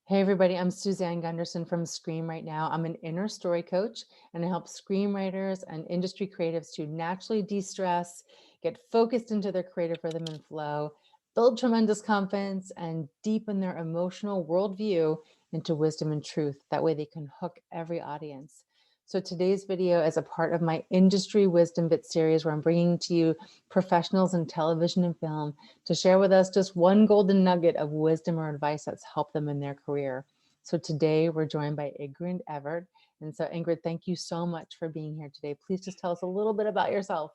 Hey everybody, I'm Suzanne Gundersen from Screenwritenow. I'm an inner story coach and I help screenwriters and industry creatives to naturally de-stress, get focused into their creative rhythm and flow, build tremendous confidence, and deepen their emotional worldview into wisdom and truth. That way they can hook every audience. So today's video is a part of my Industry Wisdom Bit series where I'm bringing to you professionals in television and film to share with us just one golden nugget of wisdom or advice that's helped them in their career. So today we're joined by Ingrid Ever. And so Ingrid, thank you so much for being here today. Please just tell us a little bit about yourself.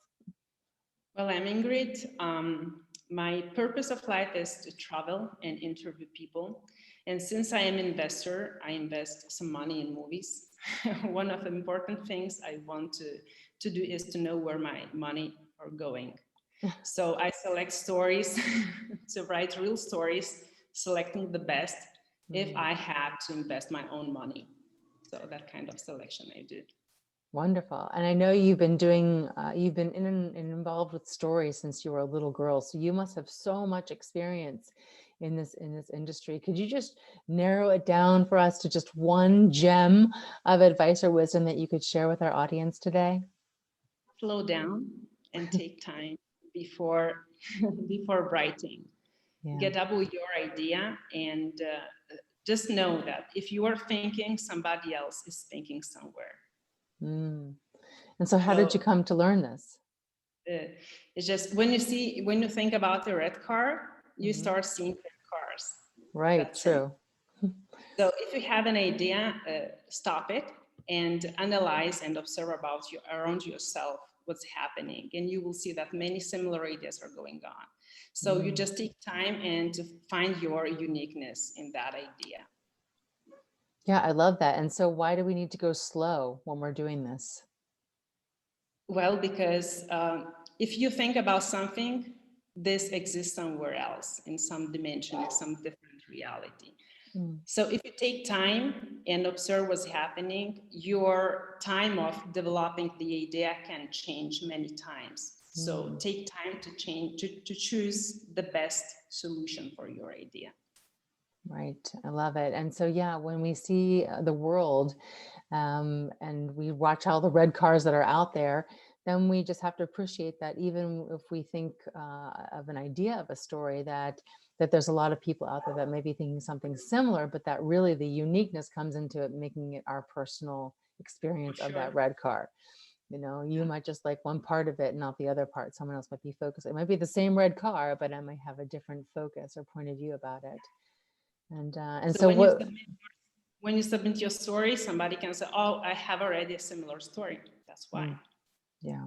Well, I'm Ingrid. My purpose of life is to travel and interview people. And since I am an investor, I invest some money in movies. One of the important things I want to do is to know where my money are going. So I select stories to write real stories, selecting the best if I have to invest my own money. So that kind of selection I do. Wonderful. And I know you've been doing, you've been in and involved with stories since you were a little girl. So you must have so much experience in this industry. Could you just narrow it down for us to just one gem of advice or wisdom that you could share with our audience today? Slow down and take time before before writing. Yeah. Get up with your idea and just know that if you are thinking, somebody else is thinking somewhere. And so how did you come to learn this? It's just when you think about the red car, you start seeing red cars. Right. That's True. So if you have an idea, stop it and analyze and observe around yourself what's happening, and you will see that many similar ideas are going on. So you just take time and to find your uniqueness in that idea. Yeah, I love that. And so why do we need to go slow when we're doing this? Well, because if you think about something, this exists somewhere else in some dimension, in some different reality. So if you take time and observe what's happening, your time of developing the idea can change many times. So take time to choose the best solution for your idea. Right. I love it. And so, yeah, when we see the world and we watch all the red cars that are out there, then we just have to appreciate that even if we think of an idea of a story that there's a lot of people out there that may be thinking something similar, but that really the uniqueness comes into it, making it our personal experience of that red car. You know, you might just like one part of it, not the other part. Someone else might be focused. It might be the same red car, but I might have a different focus or point of view about it. And so when you submit your story, somebody can say, "Oh, I have already a similar story." That's why. Yeah.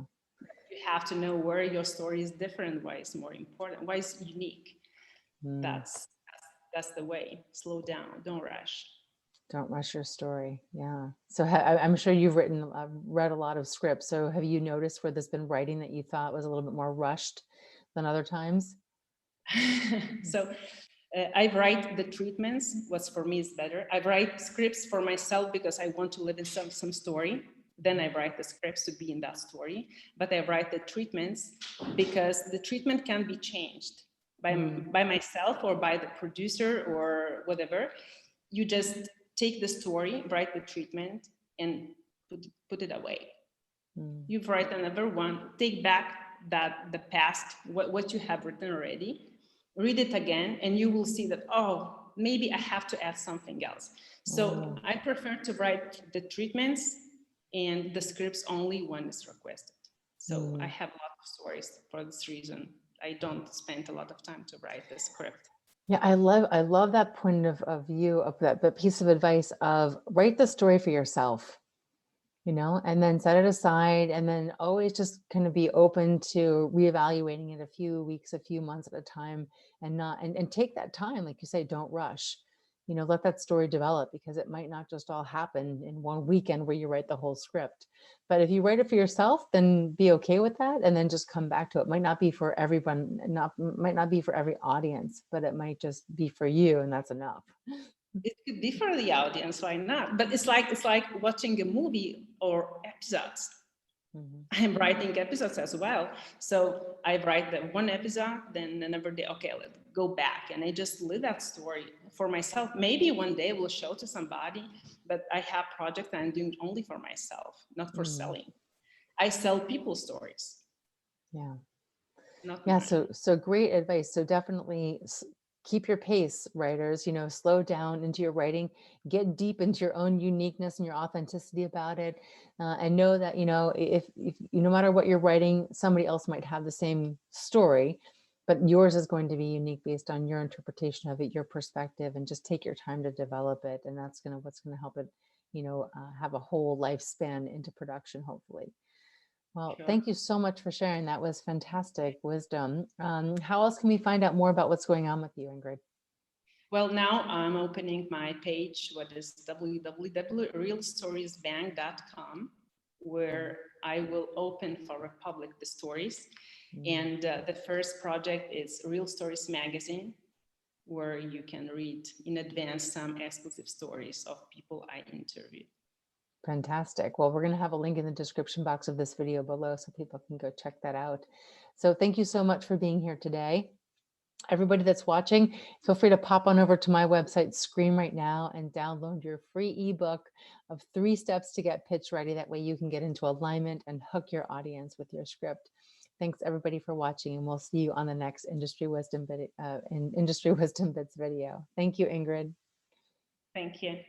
You have to know where your story is different, why it's more important, why it's unique. That's the way. Slow down, don't rush. Don't rush your story. Yeah. So I'm sure you've read a lot of scripts. So have you noticed where there's been writing that you thought was a little bit more rushed than other times? So I write the treatments. What's for me is better. I write scripts for myself because I want to live in some story. Then I write the scripts to be in that story. But I write the treatments because the treatment can be changed by myself or by the producer or whatever. You just take the story, write the treatment, and put it away. You write another one, take back the past, what you have written already, read it again, and you will see that, oh, maybe I have to add something else. So I prefer to write the treatments and the scripts only when it's requested. So I have a lot of stories for this reason. I don't spend a lot of time to write the script. Yeah, I love that point of view of that piece of advice of write the story for yourself, you know, and then set it aside and then always just kind of be open to reevaluating it a few weeks, a few months at a time and take that time. Like you say, don't rush, you know, let that story develop because it might not just all happen in one weekend where you write the whole script. But if you write it for yourself, then be okay with that and then just come back to it. Might not be for everyone, might not be for every audience, but it might just be for you and that's enough. It could be for the audience, why not? But it's like watching a movie or episodes. I'm writing episodes as well. So I write the one episode, then another day, okay, go back and I just live that story for myself. Maybe one day we'll show to somebody, but I have projects that I'm doing only for myself, not for selling. I sell people stories. Yeah. Not Yeah. mine. So great advice. So definitely keep your pace, writers, slow down into your writing, get deep into your own uniqueness and your authenticity about it. And know that, if no matter what you're writing, somebody else might have the same story, but yours is going to be unique based on your interpretation of it, your perspective, and just take your time to develop it. And that's what's going to help it, have a whole lifespan into production, hopefully. Well, Sure. thank you so much for sharing. That was fantastic wisdom. How else can we find out more about what's going on with you, Ingrid? Well, now I'm opening my page, what is www.realstoriesbank.com, where I will open for a public the stories. And the first project is Real Stories Magazine, where you can read in advance some exclusive stories of people I interviewed. Fantastic. Well, we're going to have a link in the description box of this video below so people can go check that out. So thank you so much for being here today. Everybody that's watching, feel free to pop on over to my website, Screenwritenow, and download your free ebook of 3 steps to get pitch ready. That way you can get into alignment and hook your audience with your script. Thanks everybody for watching, and we'll see you on the next Industry Wisdom Bits video. Thank you, Ingrid. Thank you.